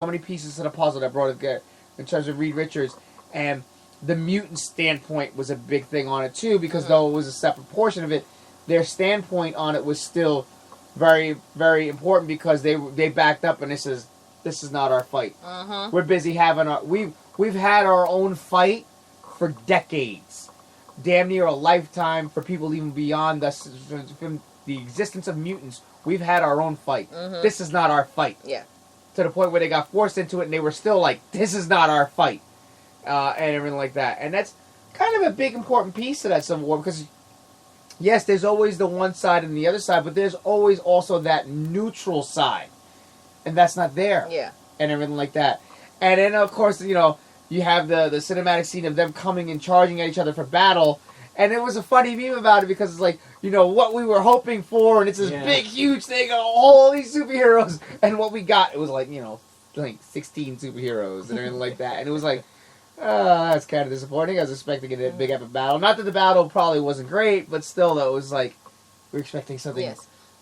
many pieces to the puzzle that brought it together in terms of Reed Richards, and the mutant standpoint was a big thing on it too, because though it was a separate portion of it, their standpoint on it was still very, very important, because they backed up and this is not our fight. We're busy having we've had our own fight for decades, damn near a lifetime for people even beyond us, from the existence of mutants. We've had our own fight. This is not our fight. Yeah. To the point where they got forced into it and they were still like, this is not our fight. And everything like that. And that's kind of a big important piece to that Civil War, because yes, there's always the one side and the other side, but there's always also that neutral side. And that's not there. Yeah. And everything like that. And then, of course, you have the cinematic scene of them coming and charging at each other for battle. And it was a funny meme about it, because it's like, what we were hoping for, and it's this big, huge thing of all these superheroes. And what we got, it was like, like 16 superheroes and everything like that. And it was like, that's kind of disappointing. I was expecting a big epic battle. Not that the battle probably wasn't great, but still, though, it was like, we were expecting something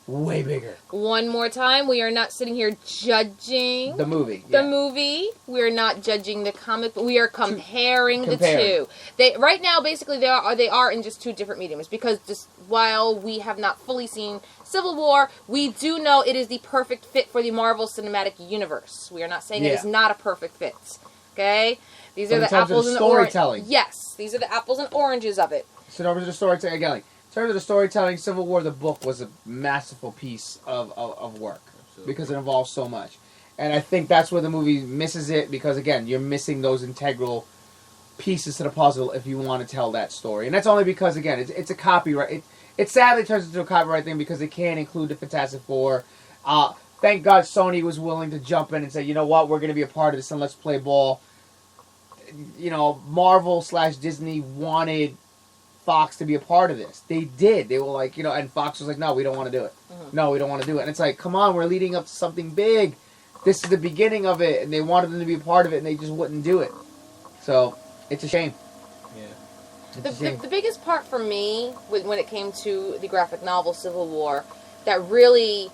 way bigger. One more time, we are not sitting here judging the movie. The movie. We're not judging the comic, but we are comparing the two. Right now, basically, they are in just two different mediums, because just while we have not fully seen Civil War, we do know it is the perfect fit for the Marvel Cinematic Universe. We are not saying it is not a perfect fit. Okay? These are the apples and the storytelling. Yes, these are the apples and oranges of it. So in terms of the storytelling, again, in terms of the storytelling, Civil War, the book, was a masterful piece of work. Absolutely. Because it involves so much. And I think that's where the movie misses it, because, again, you're missing those integral pieces to the puzzle if you want to tell that story. And that's only because, again, it's a copyright. It sadly turns into a copyright thing, because it can't include the Fantastic Four. Thank God Sony was willing to jump in and say, you know what, we're going to be a part of this and let's play ball. Marvel/Disney wanted Fox to be a part of this. They did. They were like, and Fox was like, no, we don't want to do it. No, we don't want to do it. And it's like, come on, we're leading up to something big. This is the beginning of it, and they wanted them to be a part of it, and they just wouldn't do it. So, it's a shame. Yeah. The biggest part for me, when it came to the graphic novel Civil War, that really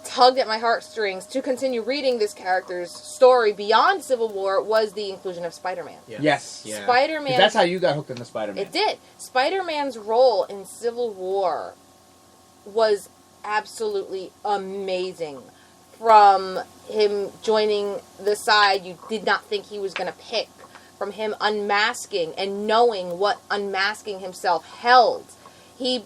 tugged at my heartstrings to continue reading this character's story beyond Civil War, was the inclusion of Spider-Man. Yes. Yeah. Spider-Man. That's how you got hooked into Spider-Man. It did. Spider-Man's role in Civil War was absolutely amazing. From him joining the side you did not think he was going to pick, from him unmasking and knowing what unmasking himself held. He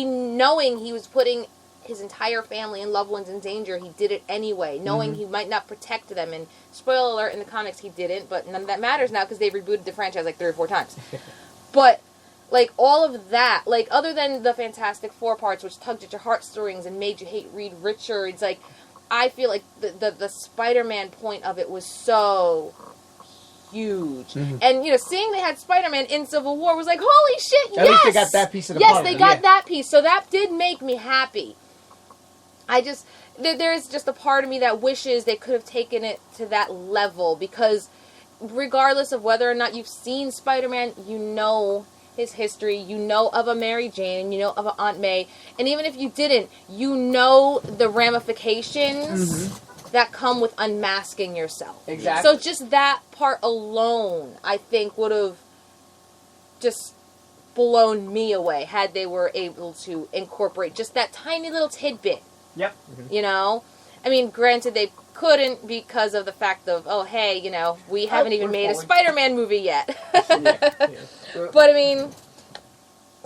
knowing he was putting his entire family and loved ones in danger, he did it anyway, knowing he might not protect them. And spoiler alert, in the comics he didn't, but none of that matters now, because they've rebooted the franchise like 3 or 4 times. But all of that, other than the Fantastic Four parts, which tugged at your heartstrings and made you hate Reed Richards, I feel like the Spider-Man point of it was so huge. And, seeing they had Spider-Man in Civil War was like, holy shit, At least they got that piece of the puzzle. Yes, they got that piece. So that did make me happy. There is just a part of me that wishes they could have taken it to that level, because regardless of whether or not you've seen Spider-Man, his history, of a Mary Jane, of an Aunt May, and even if you didn't, the ramifications that come with unmasking yourself. Exactly. So just that part alone, I think, would have just blown me away had they were able to incorporate just that tiny little tidbit. Yep. I mean, granted, they couldn't because of the fact of, we haven't even made a Spider-Man movie yet. But, I mean,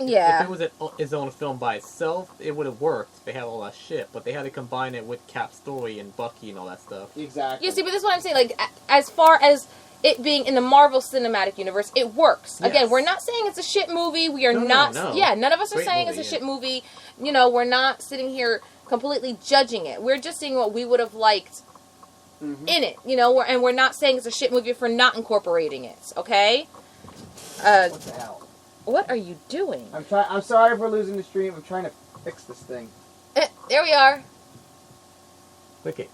yeah. If it was its own film by itself, it would have worked. They had all that shit, but they had to combine it with Cap's story and Bucky and all that stuff. Exactly. Yeah, see, but this is what I'm saying. As far as it being in the Marvel Cinematic Universe, it works. Yes. Again, we're not saying it's a shit movie. We are not. No. Yeah, none of us are saying it's a shit movie. We're not sitting here completely judging it. We're just seeing what we would have liked in it. And we're not saying it's a shit movie for not incorporating it. Okay? What the hell? What are you doing? I'm sorry for losing the stream. I'm trying to fix this thing. There we are. Click it.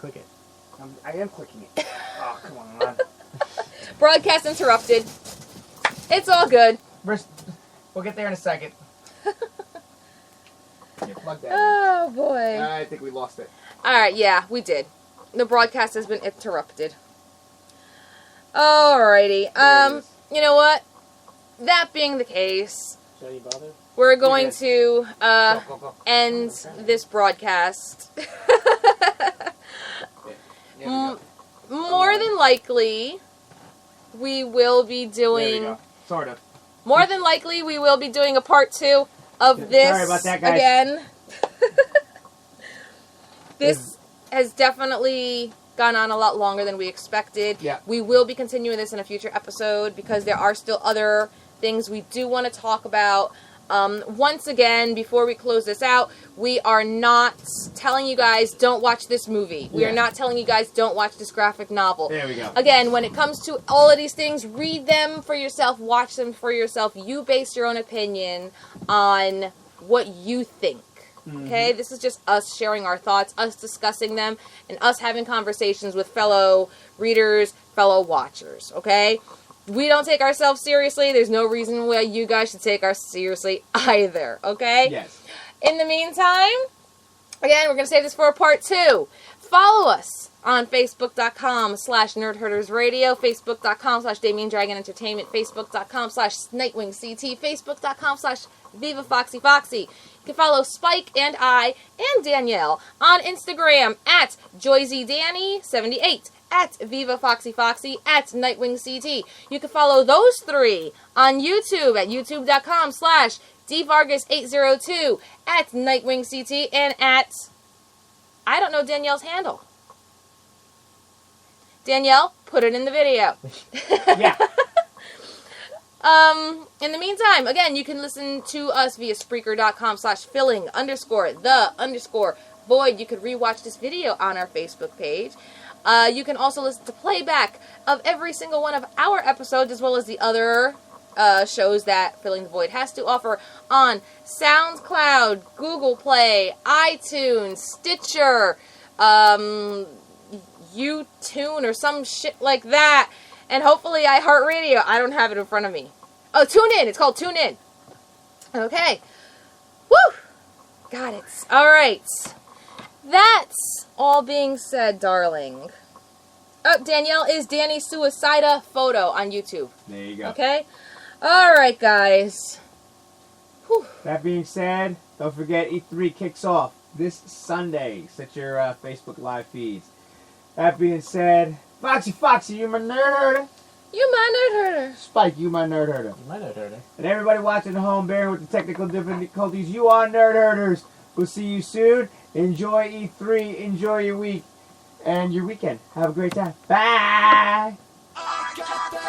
I am clicking it. Oh, come on. Broadcast interrupted. It's all good. We'll get there in a second. Plug that in. Oh, boy. I think we lost it. Alright, yeah, we did. the broadcast has been interrupted. Alrighty. You know what? That being the case, Should I bother? we're going to Go. end this broadcast. More than likely, we will be doing. Sort of. More than likely, we will be doing a part 2 of this. Sorry about that, guys. Again. This has definitely gone on a lot longer than we expected. Yeah. We will be continuing this in a future episode because there are still other things we do want to talk about. Once again, before we close this out, we are not telling you guys don't watch this movie. We are not telling you guys don't watch this graphic novel. There we go. Again, when it comes to all of these things, read them for yourself, watch them for yourself. You base your own opinion on what you think. Okay? This is just us sharing our thoughts, us discussing them, and us having conversations with fellow readers, fellow watchers. Okay? We don't take ourselves seriously. There's no reason why you guys should take us seriously either. Okay? Yes. In the meantime, again, we're going to save this for a part 2. Follow us on Facebook.com/NerdHerdersRadio, Facebook.com/DamienDragonEntertainment, Facebook.com/NightwingCT, Facebook.com/VivaFoxyFoxy. You can follow Spike and I and Danielle on Instagram at JoyZDanny78, at VivaFoxyFoxy, at NightwingCT. You can follow those 3 on YouTube at youtube.com/DVargas802, at NightwingCT, and at, I don't know Danielle's handle. Danielle, put it in the video. Yeah. In the meantime, again, you can listen to us via Spreaker.com/filling_the_void. You could rewatch this video on our Facebook page. You can also listen to playback of every single one of our episodes, as well as the other shows that Filling the Void has to offer on SoundCloud, Google Play, iTunes, Stitcher, YouTune, or some shit like that. And hopefully iHeartRadio. I don't have it in front of me. Oh, TuneIn. It's called TuneIn. Okay. Woo! Got it. All right. That's all being said, darling. Oh, Danielle is Danny Suicida Photo on YouTube. There you go. Okay? All right, guys. Whew. That being said, don't forget E3 kicks off this Sunday. Set your Facebook Live feeds. That being said, Foxy, you my nerd herder. You my nerd herder. Spike, you my nerd herder. You might have heard it. And everybody watching at home, bearing with the technical difficulties, you are nerd herders. We'll see you soon. Enjoy E3. Enjoy your week and your weekend. Have a great time. Bye. I got that